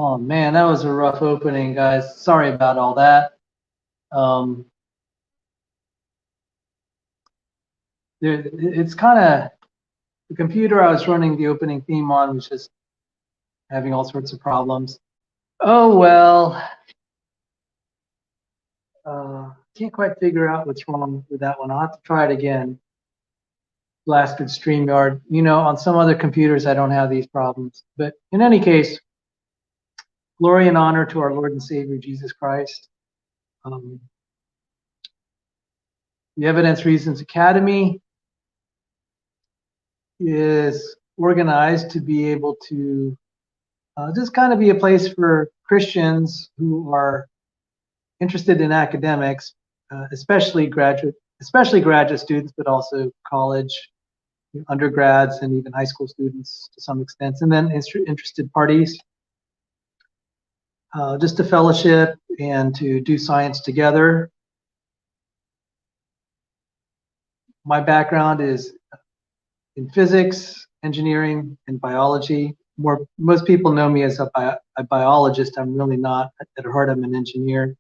Oh man, that was a rough opening, guys. Sorry about all that. Um, it's kind of the computer I was running the opening theme on was just having all sorts of problems. Oh well, can't quite figure out what's wrong with that one. I'll have to try it again. Blasted StreamYard. You know, on some other computers I don't have these problems. But in any case, glory and honor to our Lord and Savior Jesus Christ. Um, the Evidence Reasons Academy is organized to be able to just kind of be a place for Christians who are interested in academics, especially graduate students, but also college, undergrads, and even high school students to some extent, and then interested parties, just to fellowship and to do science together. My background is in physics, engineering, and biology. Most people know me as a biologist. I'm really not. At heart, I'm an engineer.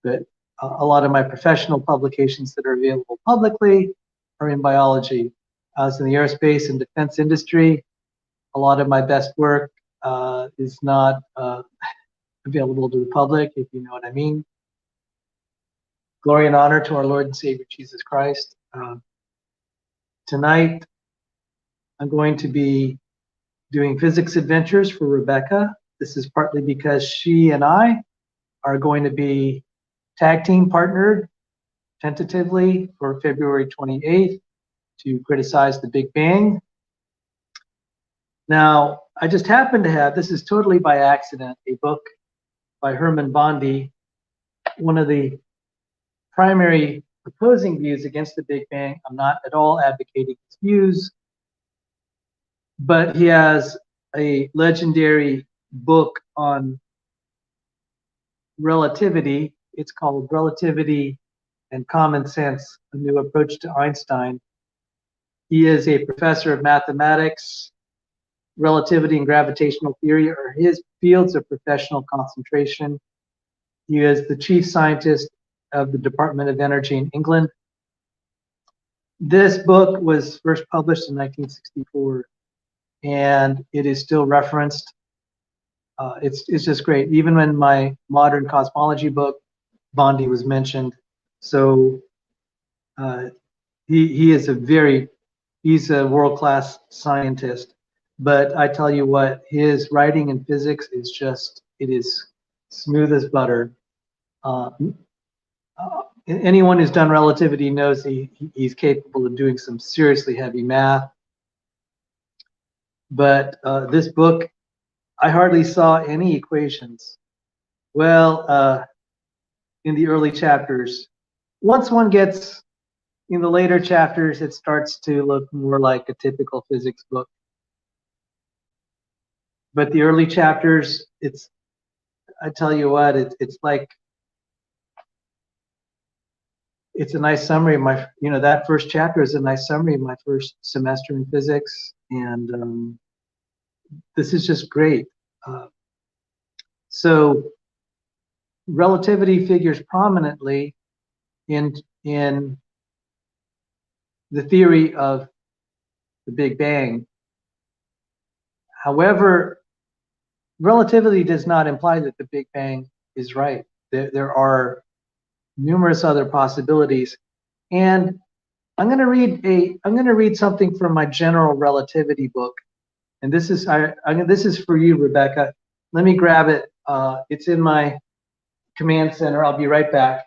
But a lot of my professional publications that are available publicly are in biology. I was in the aerospace and defense industry. A lot of my best work is not available to the public, if you know what I mean. Glory and honor to our Lord and Savior Jesus Christ. Tonight, I'm going to be doing physics adventures for Rebekah. This is partly because she and I are going to be tag team partnered tentatively for February 28th to criticize the Big Bang. Now, I just happen to have, this is totally by accident, a book by Hermann Bondi, one of the primary opposing views against the Big Bang. I'm not at all advocating his views, but he has a legendary book on relativity. It's called Relativity and Common Sense, A New Approach to Einstein. He is a professor of mathematics. Relativity and gravitational theory are his fields of professional concentration. He is the chief scientist of the Department of Energy in England. This book was first published in 1964, and it is still referenced. It's just great. Even in my modern cosmology book, Bondi was mentioned. So he's a world-class scientist. But I tell you what, his writing in physics is it is smooth as butter. Anyone who's done relativity knows he's capable of doing some seriously heavy math. But this book, I hardly saw any equations. Well, in the early chapters. Once one gets in the later chapters, it starts to look more like a typical physics book. But the early chapters, I tell you what, it's like, it's a nice summary of that first chapter is a nice summary of my first semester in physics. And this is just great. So relativity figures prominently in the theory of the Big Bang. However, relativity does not imply that the Big Bang is right. There are numerous other possibilities, and I'm going to read something from my general relativity book, and this is for you, Rebekah. Let me grab it. It's in my command center. I'll be right back.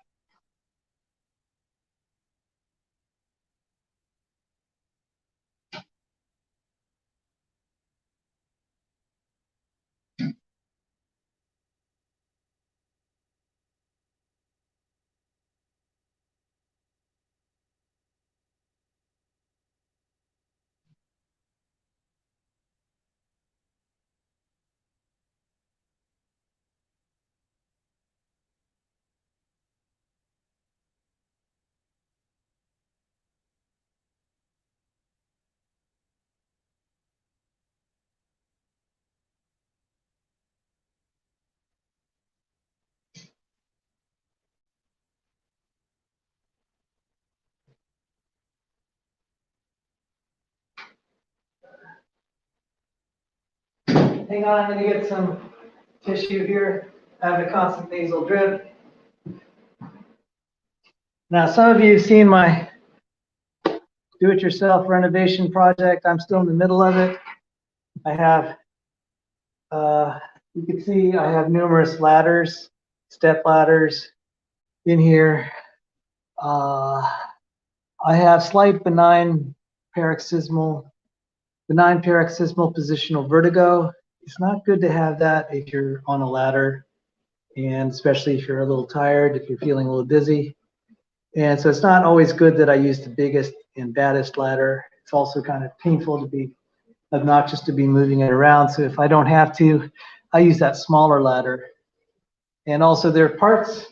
Hang on, I'm going to get some tissue here. I have a constant nasal drip. Now, some of you have seen my do-it-yourself renovation project. I'm still in the middle of it. I have, you can see I have numerous ladders, step ladders in here. I have slight benign paroxysmal positional vertigo. It's not good to have that if you're on a ladder, and especially if you're a little tired, if you're feeling a little dizzy. And so it's not always good that I use the biggest and baddest ladder. It's also kind of painful to be obnoxious to be moving it around. So if I don't have to, I use that smaller ladder. And also there are parts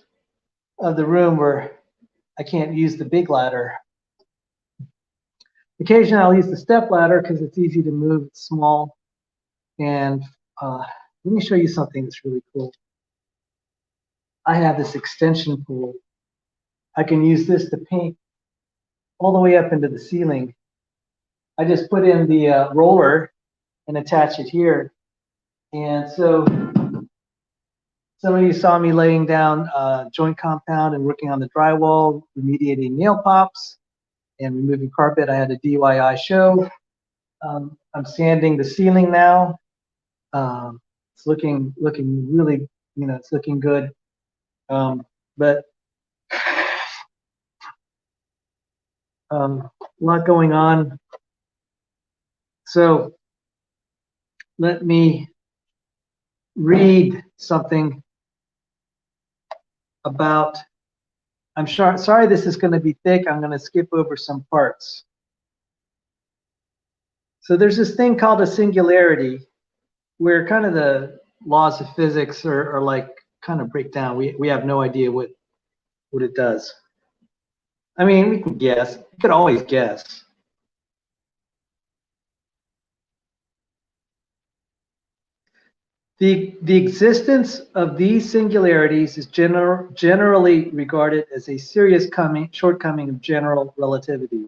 of the room where I can't use the big ladder. Occasionally I'll use the step ladder because it's easy to move, it's small. And let me show you something that's really cool. I have this extension pool. I can use this to paint all the way up into the ceiling. I just put in the roller and attach it here. And so some of you saw me laying down joint compound and working on the drywall, remediating nail pops and removing carpet. I had a DIY show. I'm sanding the ceiling now. It's looking really, it's looking good. But a lot going on. So let me read something about, sorry this is going to be thick. I'm going to skip over some parts. So there's this thing called a singularity where kind of the laws of physics are like kind of break down. We have no idea what it does. I mean, we can guess. You could always guess. The existence of these singularities is generally regarded as a serious shortcoming of general relativity.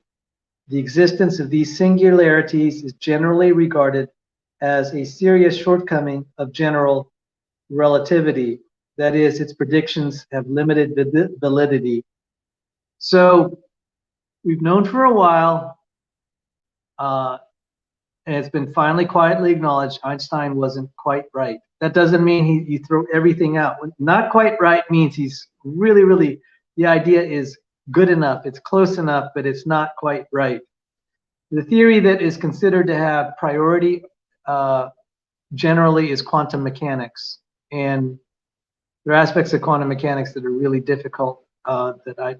The existence of these singularities is generally regarded as a serious shortcoming of general relativity. That is, its predictions have limited validity. So we've known for a while, and it's been finally quietly acknowledged, Einstein wasn't quite right. That doesn't mean you throw everything out. Not quite right means he's really, the idea is good enough, it's close enough, but it's not quite right. The theory that is considered to have priority generally is quantum mechanics. And there are aspects of quantum mechanics that are really difficult that I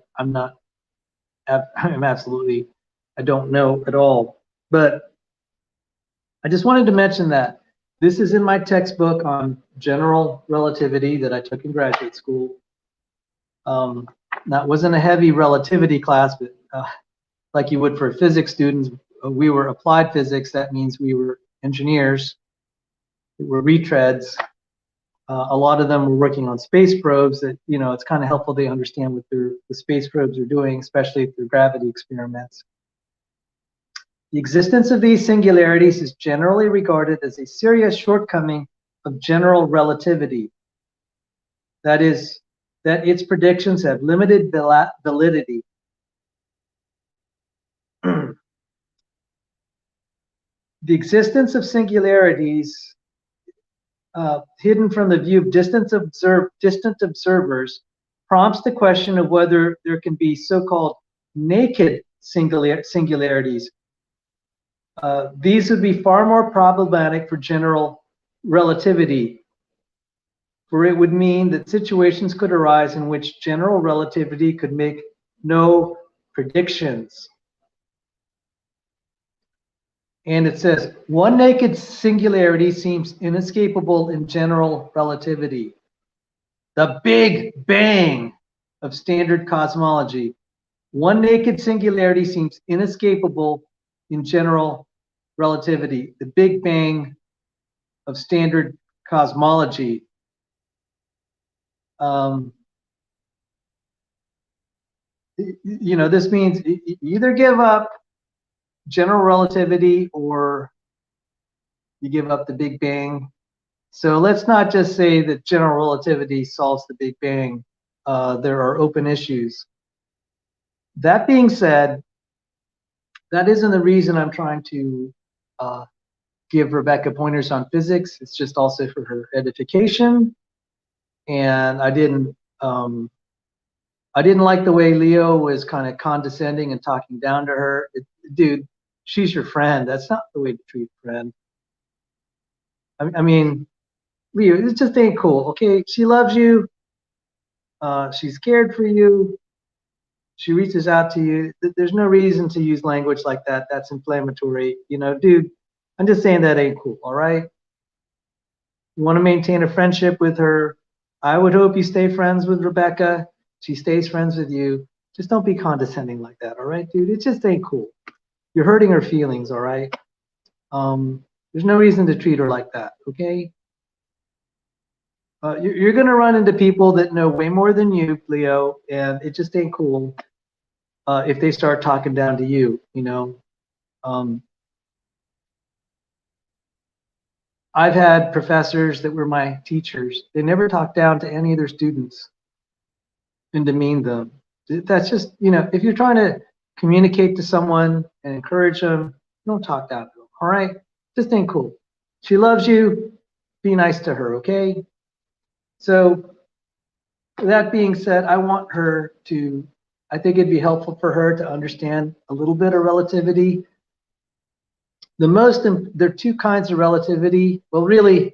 don't know at all. But I just wanted to mention that this is in my textbook on general relativity that I took in graduate school. That wasn't a heavy relativity class, but like you would for physics students, we were applied physics. That means we were engineers. We were retreads. A lot of them were working on space probes that, it's kind of helpful they understand what the space probes are doing, especially through gravity experiments. The existence of these singularities is generally regarded as a serious shortcoming of general relativity. That is, that its predictions have limited validity. The existence of singularities hidden from the view of distant observers prompts the question of whether there can be so-called naked singularities. These would be far more problematic for general relativity, for it would mean that situations could arise in which general relativity could make no predictions. And it says, one naked singularity seems inescapable in general relativity. The Big Bang of standard cosmology. One naked singularity seems inescapable in general relativity. The Big Bang of standard cosmology. This means you either give up general relativity or you give up the Big Bang. So let's not just say that general relativity solves the Big Bang. There are open issues. That being said, that isn't the reason I'm trying to uh, give Rebekah pointers on physics. It's just also for her edification. And I didn't like the way Leo was kind of condescending and talking down to her. Dude, she's your friend. That's not the way to treat a friend. I mean, Leo, it just ain't cool. Okay, she loves you. She's cared for you. She reaches out to you. There's no reason to use language like that. That's inflammatory. You know, dude, I'm just saying that ain't cool. All right. You want to maintain a friendship with her. I would hope you stay friends with Rebekah. She stays friends with you. Just don't be condescending like that. All right, dude. It just ain't cool. You're hurting her feelings. All right. There's no reason to treat her like that. Okay. You're going to run into people that know way more than you, Leo, and it just ain't cool if they start talking down to you, you know. I've had professors that were my teachers. They never talked down to any of their students and demean them. That's just, you know, if you're trying to communicate to someone and encourage them, don't talk down to them, all right? Just ain't cool. She loves you. Be nice to her, okay? So that being said, I think it'd be helpful for her to understand a little bit of relativity. There are two kinds of relativity. Well, really,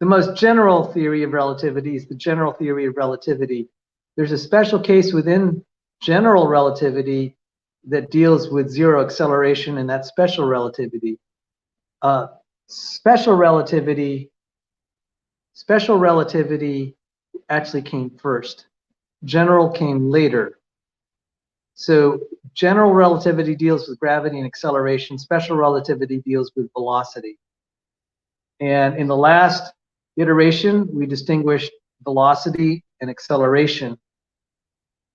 the most general theory of relativity is the general theory of relativity. There's a special case within general relativity that deals with zero acceleration, and that's special relativity. Special relativity actually came first. General came later. So general relativity deals with gravity and acceleration. Special relativity deals with velocity. And in the last iteration, we distinguished velocity and acceleration.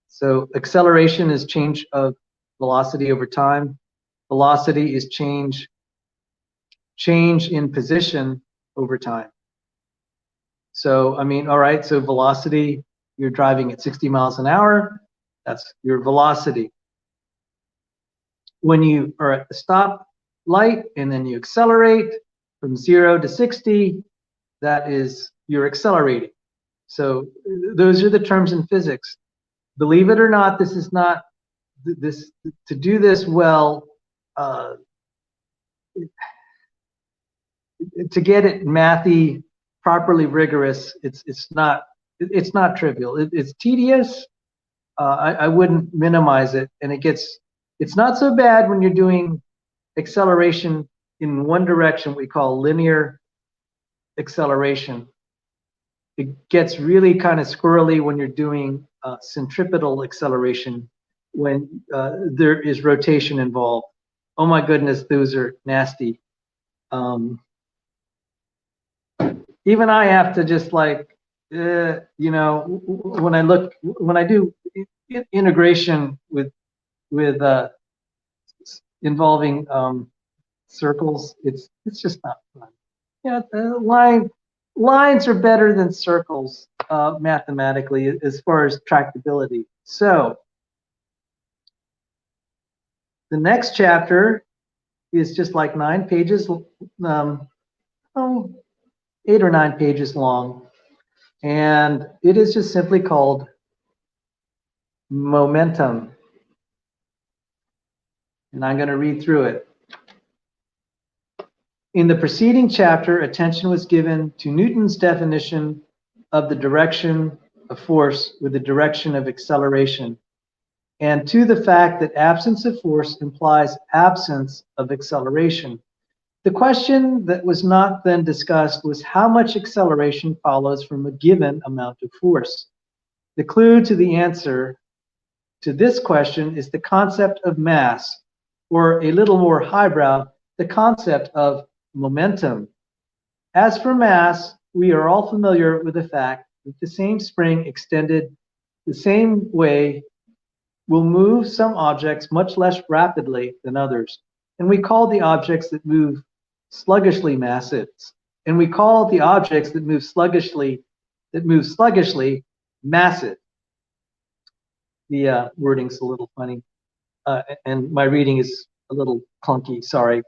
So acceleration is change of velocity over time. Velocity is change in position over time. So, I mean, all right, so velocity, you're driving at 60 miles an hour. That's your velocity. When you are at the stop light and then you accelerate from 0 to 60, that is you're accelerating. So those are the terms in physics. Believe it or not, this is not this to do this well. To get it mathy, properly rigorous, it's not trivial. It's tedious. I wouldn't minimize it, and it's not so bad when you're doing acceleration in one direction, we call linear acceleration. It gets really kind of squirrely when you're doing centripetal acceleration, when there is rotation involved. Oh my goodness, those are nasty. Even I have to just like, you know, when I do integration with involving circles, it's just not fun. Yeah, lines are better than circles mathematically as far as tractability. So the next chapter is just like 9 pages, 8 or 9 pages long, and it is just simply called momentum. And I'm going to read through it. In the preceding chapter, attention was given to Newton's definition of the direction of force with the direction of acceleration, and to the fact that absence of force implies absence of acceleration. The question that was not then discussed was how much acceleration follows from a given amount of force. The clue to the answer to this question is the concept of mass, or a little more highbrow, the concept of momentum. As for mass, we are all familiar with the fact that the same spring extended the same way will move some objects much less rapidly than others, and we call the objects that move sluggishly massive. And we call the objects that move sluggishly massive. The wording's a little funny, and my reading is a little clunky, sorry.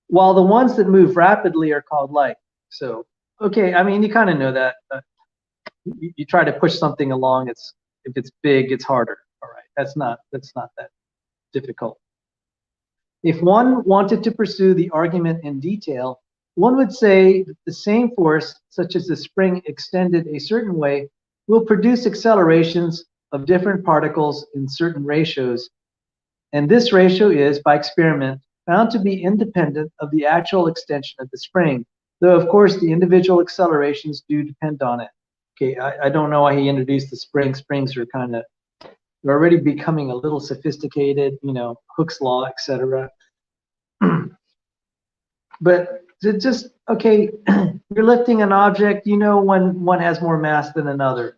While the ones that move rapidly are called light. So, okay, I mean, you kind of know that. You try to push something along, if it's big, it's harder. All right, that's not that difficult. If one wanted to pursue the argument in detail, one would say that the same force, such as the spring extended a certain way, will produce accelerations of different particles in certain ratios. And this ratio is, by experiment, found to be independent of the actual extension of the spring, though of course the individual accelerations do depend on it. Okay, I don't know why he introduced the spring. Springs are they're already becoming a little sophisticated, you know, Hooke's law, etc. But just, okay, you're lifting an object, you know, when one has more mass than another.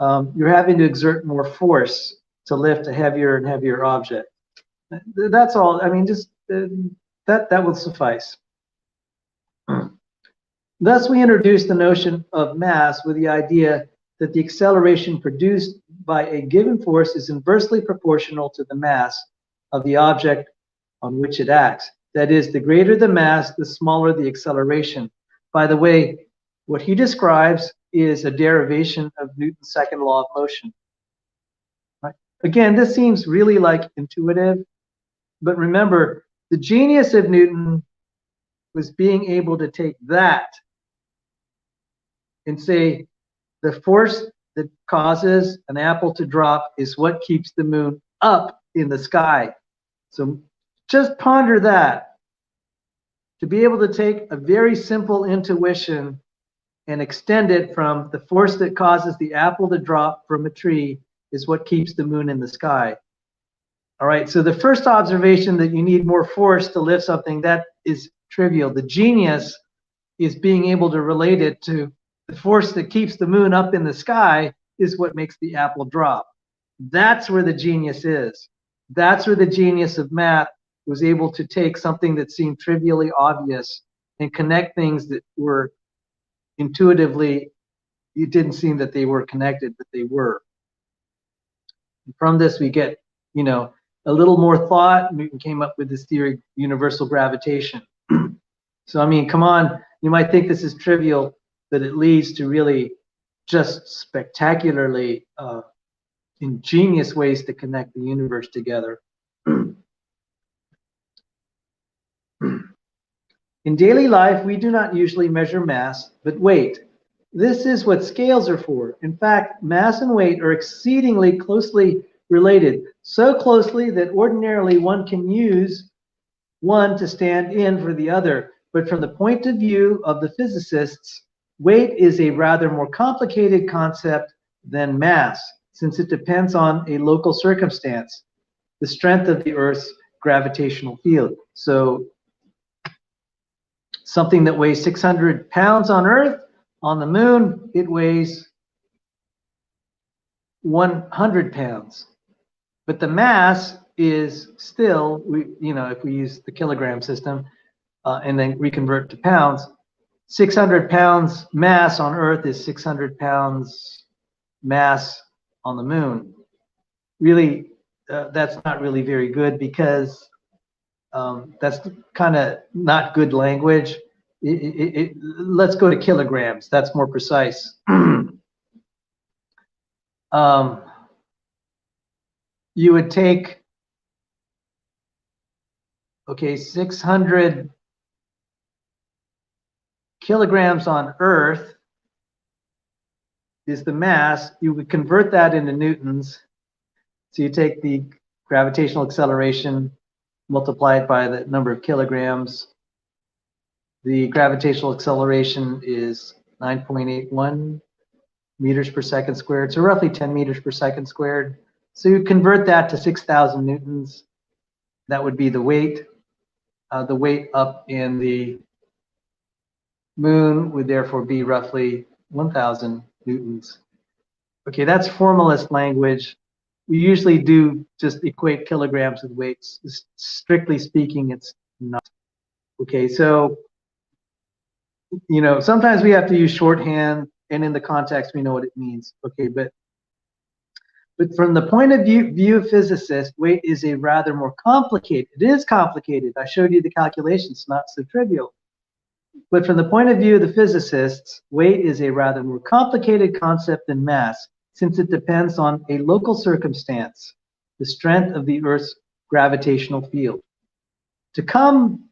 You're having to exert more force to lift a heavier and heavier object. That's all. I mean, just that will suffice. Thus, we introduced the notion of mass with the idea that the acceleration produced by a given force is inversely proportional to the mass of the object on which it acts. That is, the greater the mass, the smaller the acceleration. By the way, what he describes is a derivation of Newton's second law of motion. Right? Again, this seems really like intuitive, but remember, the genius of Newton was being able to take that and say the force that causes an apple to drop is what keeps the moon up in the sky. So just ponder that. To be able to take a very simple intuition and extend it from the force that causes the apple to drop from a tree is what keeps the moon in the sky. All right, so the first observation that you need more force to lift something, that is trivial. The genius is being able to relate it to the force that keeps the moon up in the sky is what makes the apple drop. That's where the genius is. That's where the genius of math was able to take something that seemed trivially obvious and connect things that were intuitively, it didn't seem that they were connected, but they were. And from this, we get, you know, a little more thought. Newton came up with this theory of universal gravitation. So, I mean, come on, you might think this is trivial, but it leads to really just spectacularly ingenious ways to connect the universe together. In daily life, we do not usually measure mass, but weight. This is what scales are for. In fact, mass and weight are exceedingly closely related, so closely that ordinarily one can use one to stand in for the other. But from the point of view of the physicists, weight is a rather more complicated concept than mass, since it depends on a local circumstance, the strength of the Earth's gravitational field. So something that weighs 600 pounds on Earth, on the moon, it weighs 100 pounds. But the mass is still, you know, if we use the kilogram system and then reconvert to pounds, 600 pounds mass on Earth is 600 pounds mass on the moon. Really, that's not really very good, because that's kind of not good language. Let's go to kilograms. That's more precise. You would take, okay, 600 kilograms on Earth is the mass. You would convert that into newtons. So you take the gravitational acceleration, multiply it by the number of kilograms. The gravitational acceleration is 9.81 meters per second squared, so roughly 10 meters per second squared. So you convert that to 6,000 newtons. That would be the weight. The weight up in the moon would therefore be roughly 1,000 newtons. Okay, that's formalist language. We usually do just equate kilograms with weights. Strictly speaking, it's not. Okay, so sometimes we have to use shorthand, and in the context, we know what it means. Okay, but from the point of view of physicists, weight is a rather more complicated. It is complicated. I showed you the calculations, not so trivial. But from the point of view of the physicists, weight is a rather more complicated concept than mass, since it depends on a local circumstance, the strength of the Earth's gravitational field. To come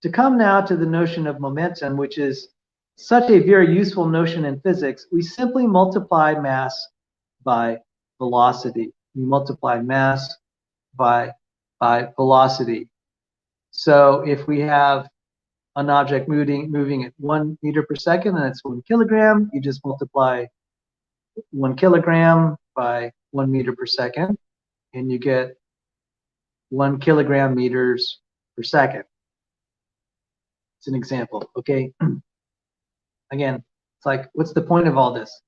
now to the notion of momentum, which is such a very useful notion in physics, we simply multiply mass by velocity. We multiply mass by velocity. So if we have an object moving at 1 meter per second and it's 1 kilogram, you just multiply 1 kilogram by 1 meter per second, and you get 1 kilogram meters per second. It's an example, okay? Again, it's like, what's the point of all this?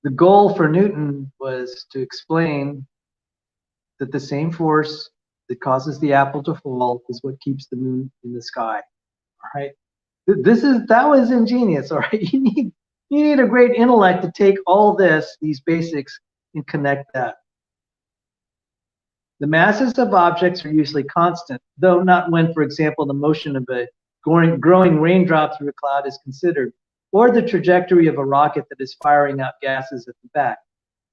The goal for Newton was to explain that the same force that causes the apple to fall is what keeps the moon in the sky. All right, that was ingenious. All right, you need a great intellect to take all these basics, and connect that. The masses of objects are usually constant, though not when, for example, the motion of a growing raindrop through a cloud is considered, or the trajectory of a rocket that is firing out gases at the back.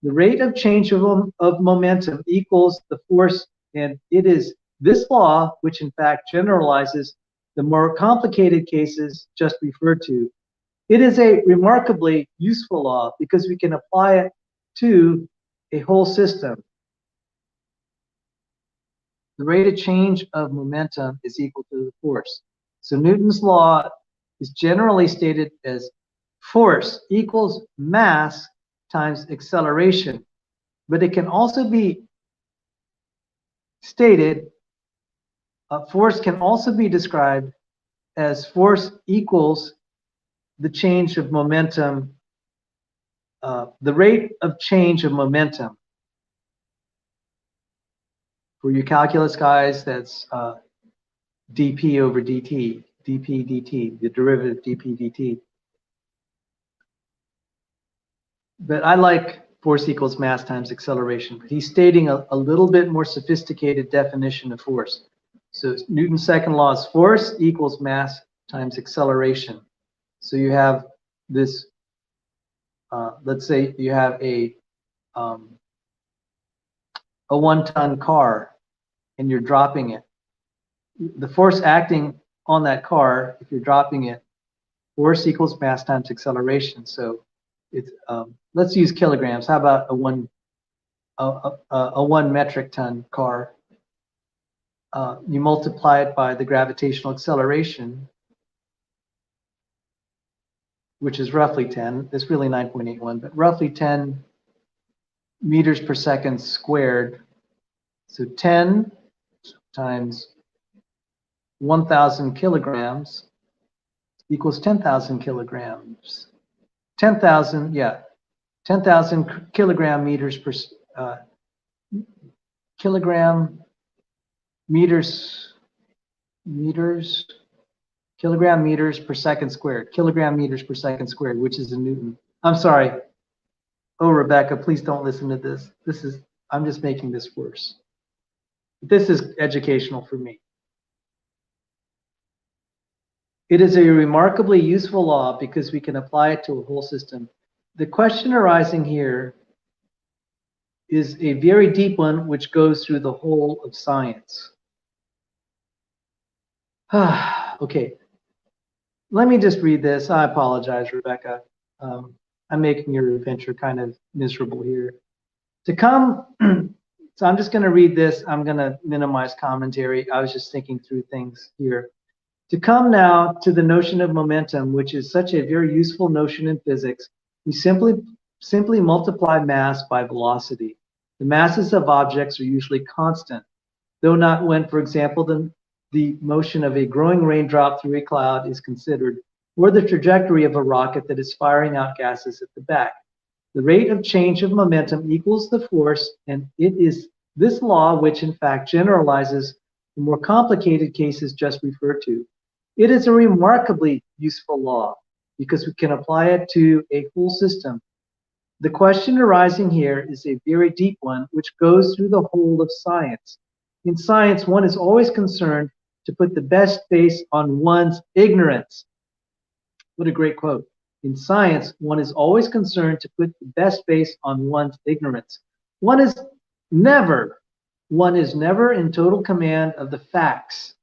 The rate of change of momentum equals the force, and it is this law which in fact generalizes the more complicated cases just referred to. It is a remarkably useful law because we can apply it to a whole system. The rate of change of momentum is equal to the force. So Newton's law is generally stated as force equals mass times acceleration, but it can also be stated, force can also be described as force equals the change of momentum, the rate of change of momentum. For you calculus guys, that's dp over dt, dp dt, the derivative dp dt. But I like force equals mass times acceleration. But he's stating a little bit more sophisticated definition of force. So Newton's second law is force equals mass times acceleration. So you have this, let's say you have a 1-ton car and you're dropping it. The force acting on that car, if you're dropping it, force equals mass times acceleration. So it's, let's use kilograms. How about a 1 metric ton car? You multiply it by the gravitational acceleration, which is roughly 10. It's really 9.81, but roughly 10 meters per second squared. So 10 times 1,000 kilograms equals 10,000 kilograms. 10,000, yeah, 10,000 kilogram meters per kilogram meters kilogram meters per second squared. Kilogram meters per second squared, which is in Newton. I'm sorry. Oh, Rebecca, please don't listen to this. I'm just making this worse. This is educational for me. It is a remarkably useful law because we can apply it to a whole system. The question arising here is a very deep one which goes through the whole of science. Okay, let me just read this. I apologize, Rebecca. I'm making your adventure kind of miserable here. To come, so I'm just going to read this. I'm going to minimize commentary. I was just thinking through things here. To come now to the notion of momentum, which is such a very useful notion in physics, we simply multiply mass by velocity. The masses of objects are usually constant, though not when, for example, the motion of a growing raindrop through a cloud is considered, or the trajectory of a rocket that is firing out gases at the back. The rate of change of momentum equals the force, and it is this law which in fact generalizes the more complicated cases just referred to. It is a remarkably useful law because we can apply it to a whole system. The question arising here is a very deep one, which goes through the whole of science. In science, one is always concerned to put the best face on one's ignorance. What a great quote. In science, one is always concerned to put the best face on one's ignorance. One is never in total command of the facts.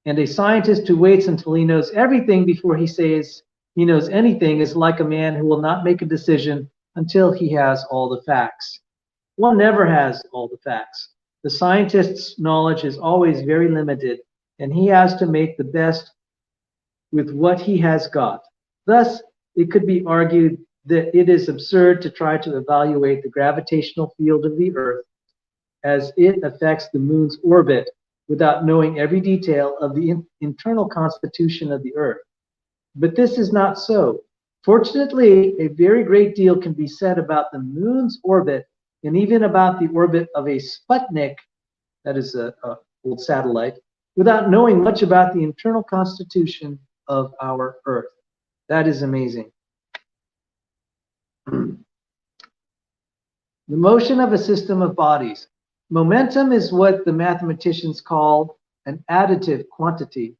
And a scientist who waits until he knows everything before he says he knows anything is like a man who will not make a decision until he has all the facts. One never has all the facts. The scientist's knowledge is always very limited, and he has to make the best with what he has got. Thus, it could be argued that it is absurd to try to evaluate the gravitational field of the Earth as it affects the moon's orbit without knowing every detail of the internal constitution of the Earth. But this is not so. Fortunately, a very great deal can be said about the moon's orbit and even about the orbit of a Sputnik, that is an old satellite, without knowing much about the internal constitution of our Earth. That is amazing. The motion of a system of bodies. Momentum is what the mathematicians call an additive quantity.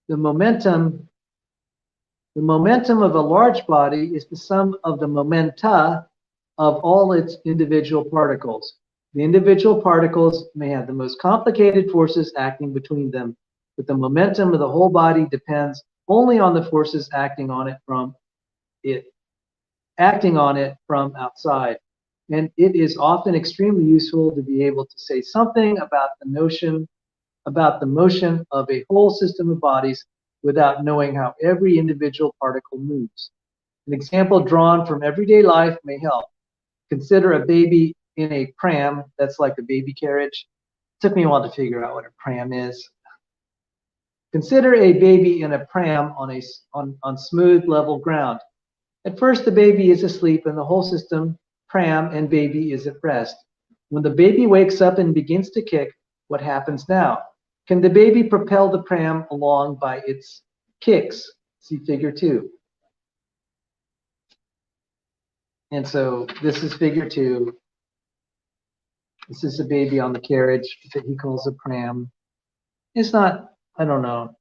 The momentum of a large body is the sum of the momenta of all its individual particles. The individual particles may have the most complicated forces acting between them, but the momentum of the whole body depends only on the forces acting on it from outside. And it is often extremely useful to be able to say something about the motion of a whole system of bodies without knowing how every individual particle moves. An example drawn from everyday life may help. Consider a baby in a pram, that's like a baby carriage. It took me a while to figure out what a pram is. Consider a baby in a pram on smooth, level ground. At first, the baby is asleep and the whole system, pram and baby, is at rest. When the baby wakes up and begins to kick, what happens now? Can the baby propel the pram along by its kicks? See figure 2. And so this is figure 2. This is a baby on the carriage that he calls a pram. It's not, I don't know.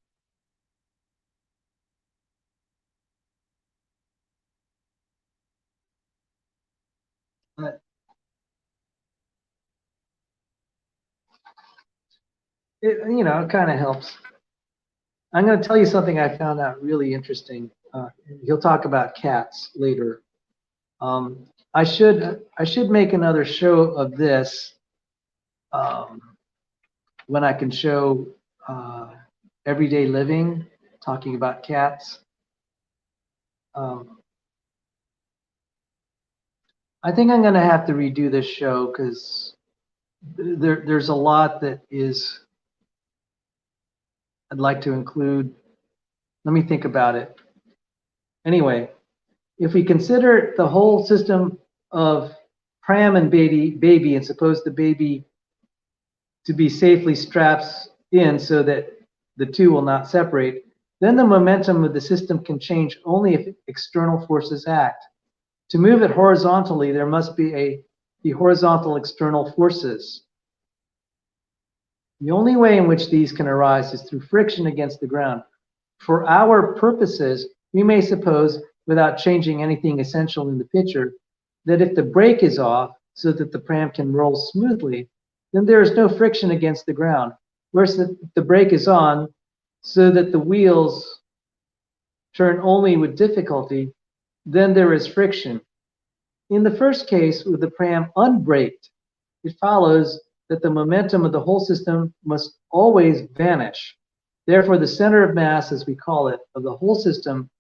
It kind of helps. I'm going to tell you something I found out really interesting. He'll talk about cats later. I should make another show of this when I can show everyday living, talking about cats. I think I'm going to have to redo this show because there's a lot that I'd like to include. Let me think about it. Anyway, if we consider the whole system of pram and baby and suppose the baby to be safely strapped in so that the two will not separate, then the momentum of the system can change only if external forces act. To move it horizontally, there must be the horizontal external forces. The only way in which these can arise is through friction against the ground. For our purposes, we may suppose, without changing anything essential in the picture, that if the brake is off so that the pram can roll smoothly, then there is no friction against the ground. Whereas if the brake is on so that the wheels turn only with difficulty, then there is friction. In the first case, with the pram unbraked, it follows that the momentum of the whole system must always vanish. Therefore, the center of mass, as we call it, of the whole system,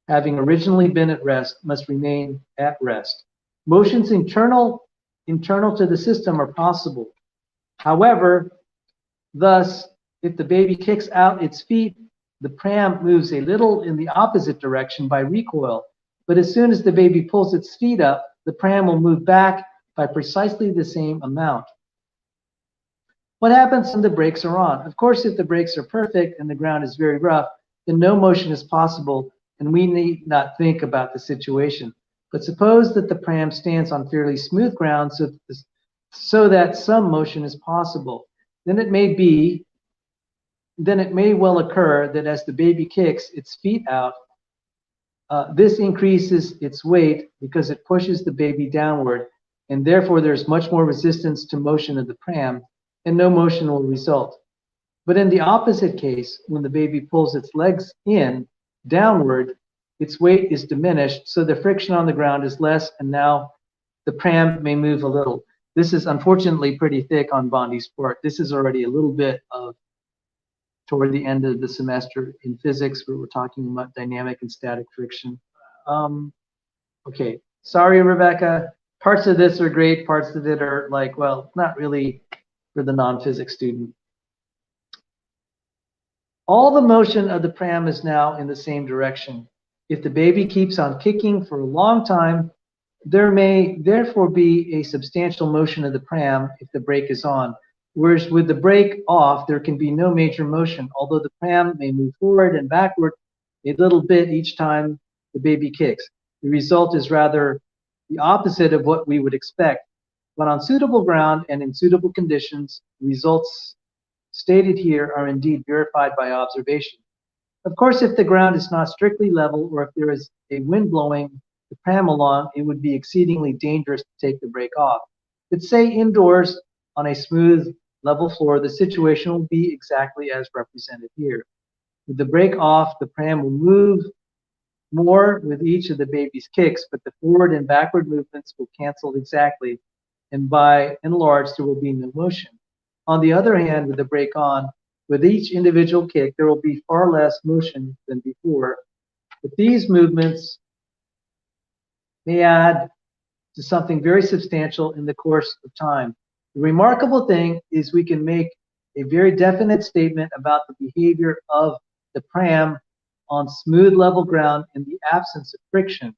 having originally been at rest, must remain at rest. Motions internal to the system are possible. However, thus, if the baby kicks out its feet, the pram moves a little in the opposite direction by recoil. But as soon as the baby pulls its feet up, the pram will move back by precisely the same amount. What happens when the brakes are on? Of course, if the brakes are perfect and the ground is very rough, then no motion is possible, and we need not think about the situation. But suppose that the pram stands on fairly smooth ground so that some motion is possible. Then it may well occur that as the baby kicks its feet out, this increases its weight because it pushes the baby downward, and therefore there's much more resistance to motion of the pram, and no motion will result. But in the opposite case, when the baby pulls its legs in downward, its weight is diminished, so the friction on the ground is less, and now the pram may move a little. This is unfortunately pretty thick on Bondi's part. This is already a little bit of toward the end of the semester in physics, where we're talking about dynamic and static friction. Okay, sorry, Rebekah. Parts of this are great, parts of it are like, well, not really for the non-physics student. All the motion of the pram is now in the same direction. If the baby keeps on kicking for a long time, there may therefore be a substantial motion of the pram if the brake is on. Whereas with the brake off, there can be no major motion, although the pram may move forward and backward a little bit each time the baby kicks. The result is rather the opposite of what we would expect. But on suitable ground and in suitable conditions, the results stated here are indeed verified by observation. Of course, if the ground is not strictly level, or if there is a wind blowing the pram along, it would be exceedingly dangerous to take the brake off. But say indoors on a smooth, level floor, the situation will be exactly as represented here. With the brake off, the pram will move more with each of the baby's kicks, but the forward and backward movements will cancel exactly, and by and large, there will be no motion. On the other hand, with the brake on, with each individual kick, there will be far less motion than before, but these movements may add to something very substantial in the course of time. The remarkable thing is we can make a very definite statement about the behavior of the pram on smooth level ground in the absence of friction.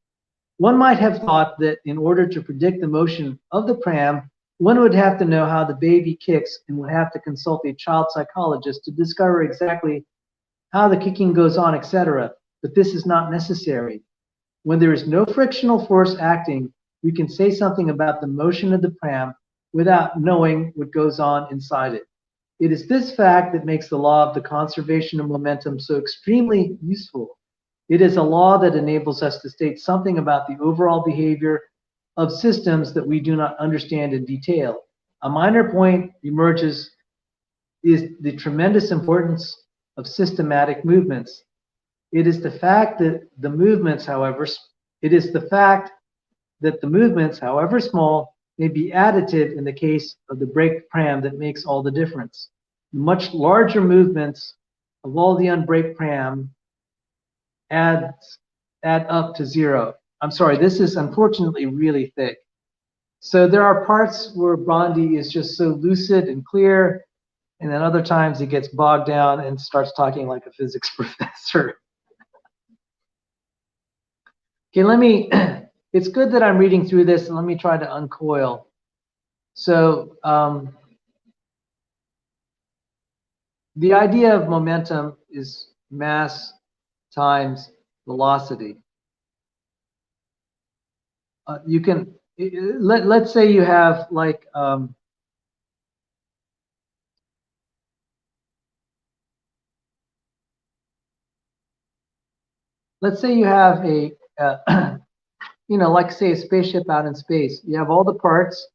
One might have thought that in order to predict the motion of the pram, one would have to know how the baby kicks and would have to consult a child psychologist to discover exactly how the kicking goes on, etc. But this is not necessary. When there is no frictional force acting, we can say something about the motion of the pram without knowing what goes on inside it. It is this fact that makes the law of the conservation of momentum so extremely useful. It is a law that enables us to state something about the overall behavior of systems that we do not understand in detail. A minor point emerges is the tremendous importance of systematic movements. It is the fact that the movements, however small, may be additive in the case of the brake pram that makes all the difference. Much larger movements of all the unbraked pram add up to zero. I'm sorry, this is unfortunately really thick. So there are parts where Bondi is just so lucid and clear, and then other times he gets bogged down and starts talking like a physics professor. Okay, it's good that I'm reading through this, and let me try to uncoil. So the idea of momentum is mass times velocity. You can, let's say you have like, let's say you have a, you know, like say a spaceship out in space. You have all the parts,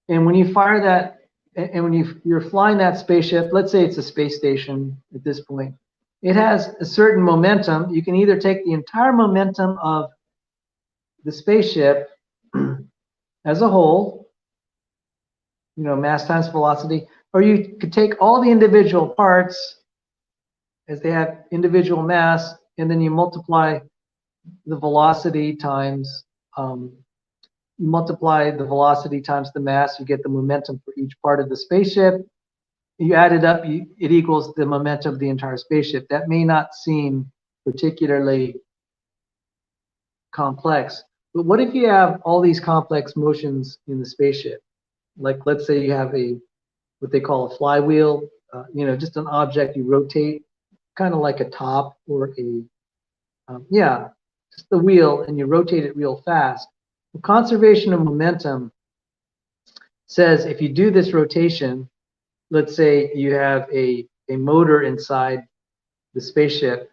and when you fire that, and when you're flying that spaceship, let's say it's a space station at this point, it has a certain momentum. You can either take the entire momentum of the spaceship as a whole, you know, mass times velocity, or you could take all the individual parts as they have individual mass, and then you multiply the velocity times the mass, you get the momentum for each part of the spaceship. You add it up, it equals the momentum of the entire spaceship. That may not seem particularly complex, but what if you have all these complex motions in the spaceship? Like, let's say you have what they call a flywheel, you know, just an object you rotate kind of like a top or a, yeah, just the wheel, and you rotate it real fast. The conservation of momentum says if you do this rotation, let's say you have a motor inside the spaceship,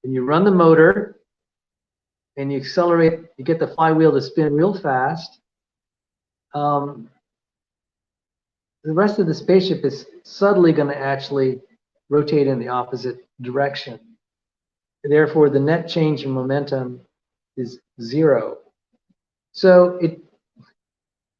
and you run the motor, and you accelerate, you get the flywheel to spin real fast. The rest of the spaceship is suddenly going to actually rotate in the opposite direction. Therefore, the net change in momentum is 0. So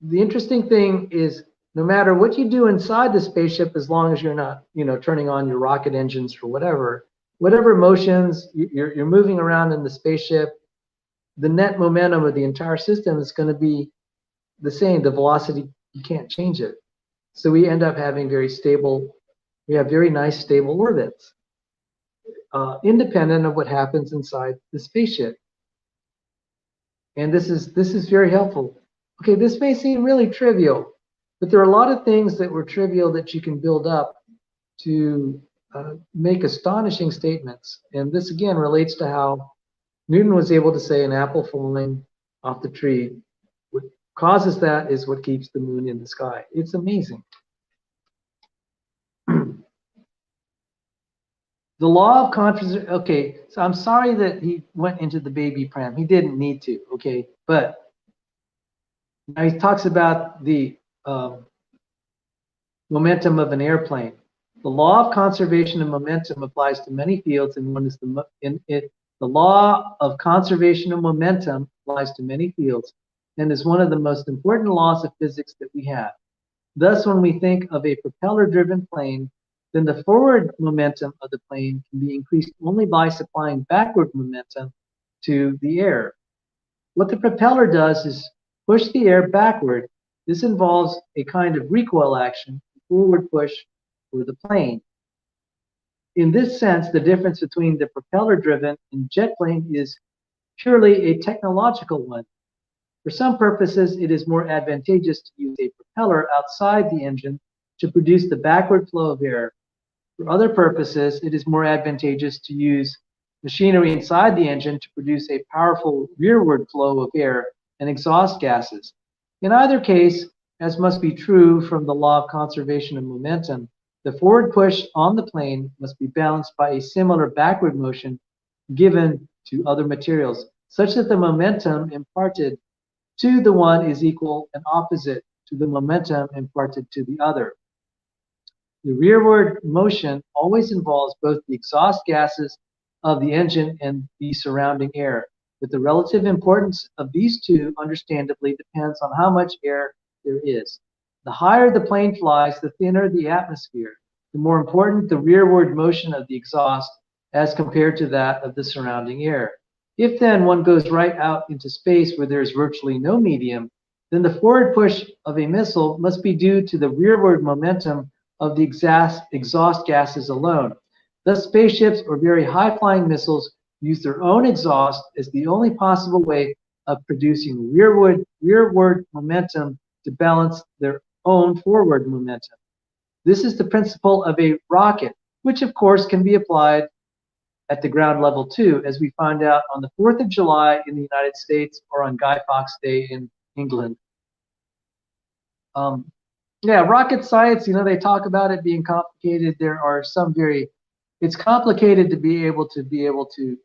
the interesting thing is, no matter what you do inside the spaceship, as long as you're not, turning on your rocket engines or whatever motions you're moving around in the spaceship, the net momentum of the entire system is going to be the same. The velocity, you can't change it. So we end up having very nice stable orbits, independent of what happens inside the spaceship. And this is very helpful. Okay, this may seem really trivial, but there are a lot of things that were trivial that you can build up to make astonishing statements. And this again relates to how Newton was able to say an apple falling off the tree, what causes that is what keeps the moon in the sky. It's amazing. The law of conservation. Okay, so I'm sorry that he went into the baby pram. He didn't need to. Okay, but now he talks about the momentum of an airplane. The law of conservation of momentum applies to many fields, and one is the law of conservation of momentum applies to many fields, and is one of the most important laws of physics that we have. Thus, when we think of a propeller-driven plane, then the forward momentum of the plane can be increased only by supplying backward momentum to the air. What the propeller does is push the air backward. This involves a kind of recoil action, forward push for the plane. In this sense, the difference between the propeller-driven and jet plane is purely a technological one. For some purposes, it is more advantageous to use a propeller outside the engine to produce the backward flow of air. For other purposes, it is more advantageous to use machinery inside the engine to produce a powerful rearward flow of air and exhaust gases. In either case, as must be true from the law of conservation of momentum, the forward push on the plane must be balanced by a similar backward motion given to other materials, such that the momentum imparted to the one is equal and opposite to the momentum imparted to the other. The rearward motion always involves both the exhaust gases of the engine and the surrounding air, but the relative importance of these two understandably depends on how much air there is. The higher the plane flies, the thinner the atmosphere, the more important the rearward motion of the exhaust as compared to that of the surrounding air. If then one goes right out into space where there is virtually no medium, then the forward push of a missile must be due to the rearward momentum of the exhaust gases alone. Thus, spaceships or very high-flying missiles use their own exhaust as the only possible way of producing rearward momentum to balance their own forward momentum. This is the principle of a rocket, which of course can be applied at the ground level too, as we find out on the 4th of July in the United States or on Guy Fawkes Day in England. Yeah, rocket science, they talk about it being complicated. There are some it's complicated to be able to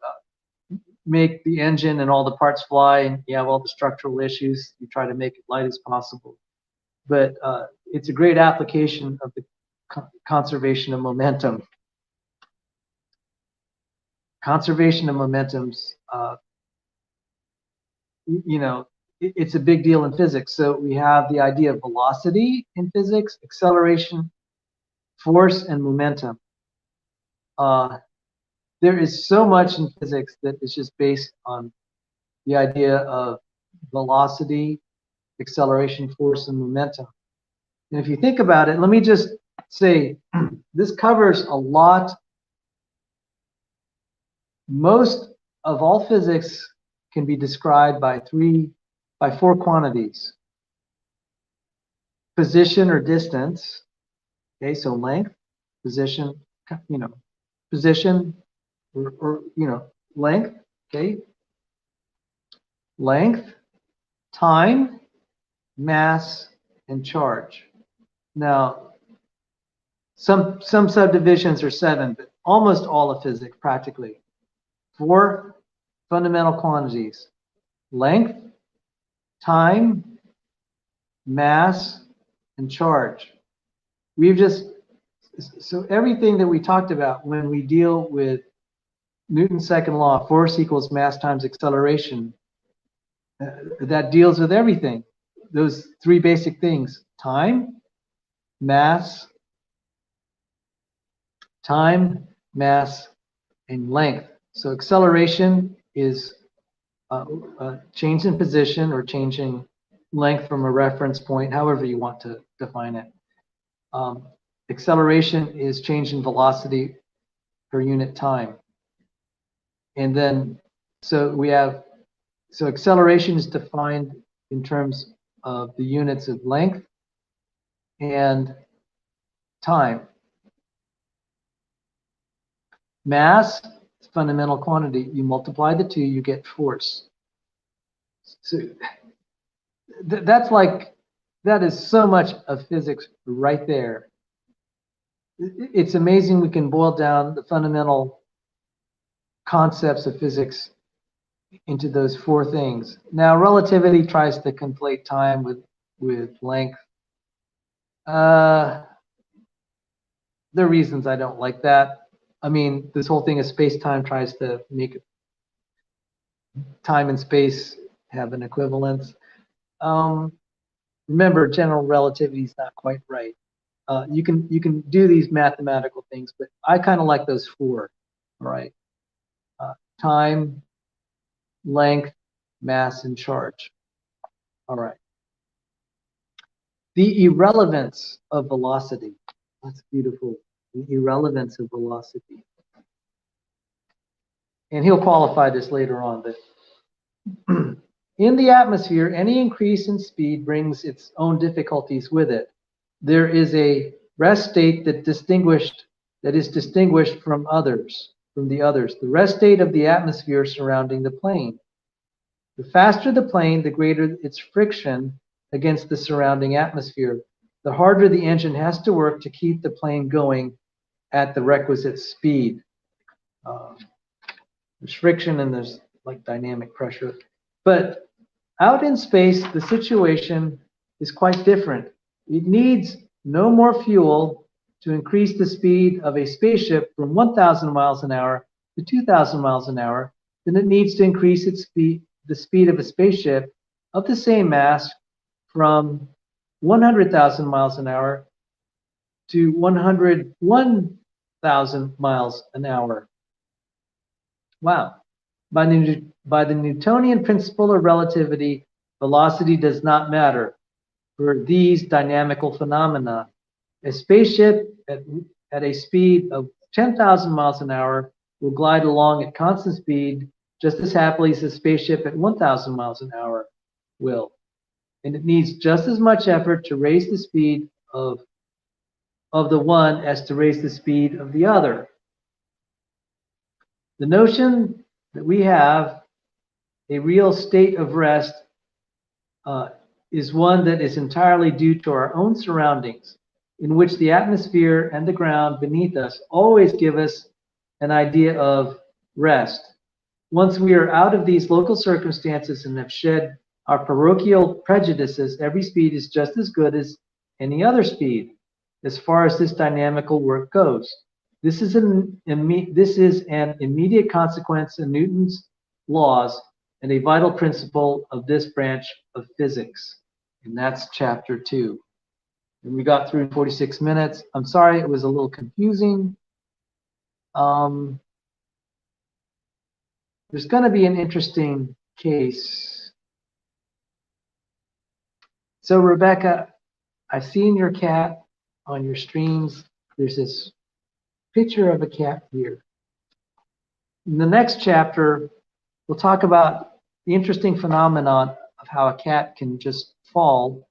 make the engine and all the parts fly, and you have all the structural issues. You try to make it light as possible. But it's a great application of the conservation of momentum. Conservation of momentums, it's a big deal in physics. So we have the idea of velocity in physics, acceleration, force, and momentum. There is so much in physics that is just based on the idea of velocity, acceleration, force, and momentum. And if you think about it, let me just say, this covers a lot. Most of all physics can be described by four quantities. Position or distance, okay, so length, position, position, or length, okay? Length, time, mass, and charge. Now, some subdivisions are 7, but almost all of physics, practically. 4 fundamental quantities: length, time, mass, and charge. So everything that we talked about when we deal with Newton's second law, force equals mass times acceleration, that deals with everything. Those 3 basic things: time, mass, and length. So acceleration is a change in position or changing length from a reference point, however you want to define it. Acceleration is change in velocity per unit time. And then, so acceleration is defined in terms of the units of length and time. Mass is fundamental quantity. You multiply the 2, you get force. So that is so much of physics right there. It's amazing we can boil down the fundamental concepts of physics into those 4 things. Now, relativity tries to conflate time with length. There are reasons I don't like that. I mean, this whole thing of space-time tries to make time and space have an equivalence. Remember, general relativity is not quite right. You can do these mathematical things, but I kind of like those 4. All right, time, length, mass, and charge. All right. The irrelevance of velocity. That's beautiful. The irrelevance of velocity. And he'll qualify this later on, but in the atmosphere, any increase in speed brings its own difficulties with it. There is a rest state that is distinguished from the others. The rest state of the atmosphere surrounding the plane. The faster the plane, the greater its friction against the surrounding atmosphere. The harder the engine has to work to keep the plane going at the requisite speed. There's friction and there's like dynamic pressure. But out in space, the situation is quite different. It needs no more fuel to increase the speed of a spaceship from 1,000 miles an hour to 2,000 miles an hour than it needs to increase the speed of a spaceship of the same mass from 100,000 miles an hour to 101,000 miles an hour. Wow. By the Newtonian principle of relativity, velocity does not matter for these dynamical phenomena. A spaceship at a speed of 10,000 miles an hour will glide along at constant speed just as happily as a spaceship at 1,000 miles an hour will. And it needs just as much effort to raise the speed of the one as to raise the speed of the other. The notion that we have a real state of rest is one that is entirely due to our own surroundings, in which the atmosphere and the ground beneath us always give us an idea of rest. Once we are out of these local circumstances and have shed our parochial prejudices, every speed is just as good as any other speed, as far as this dynamical work goes. This is an immediate consequence of Newton's laws and a vital principle of this branch of physics. And that's chapter 2. And we got through in 46 minutes. I'm sorry, it was a little confusing. There's going to be an interesting case. So Rebekah, I've seen your cat on your streams. There's this picture of a cat here. In the next chapter, we'll talk about the interesting phenomenon of how a cat can just fall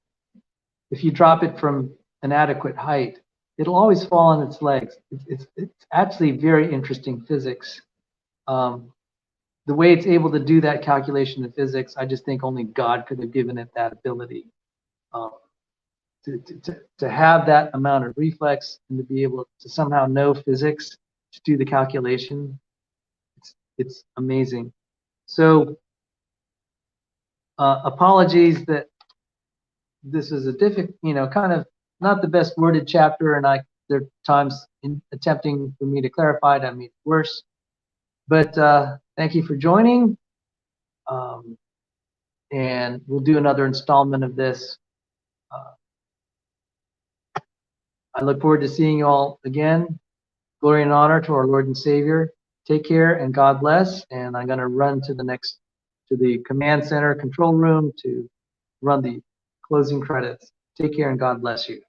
if you drop it from an adequate height. it'll always fall on its legs. It's actually very interesting physics. The way it's able to do that calculation in physics, I just think only God could have given it that ability. Um, to have that amount of reflex and to be able to somehow know physics to do the calculation, it's amazing. So apologies that this is a difficult, kind of not the best worded chapter, and there are times in attempting for me to clarify it, I made it worse. But thank you for joining, and we'll do another installment of this. I look forward to seeing you all again. Glory and honor to our Lord and Savior. Take care and God bless. And I'm going to run to the command center control room to run the closing credits. Take care and God bless you.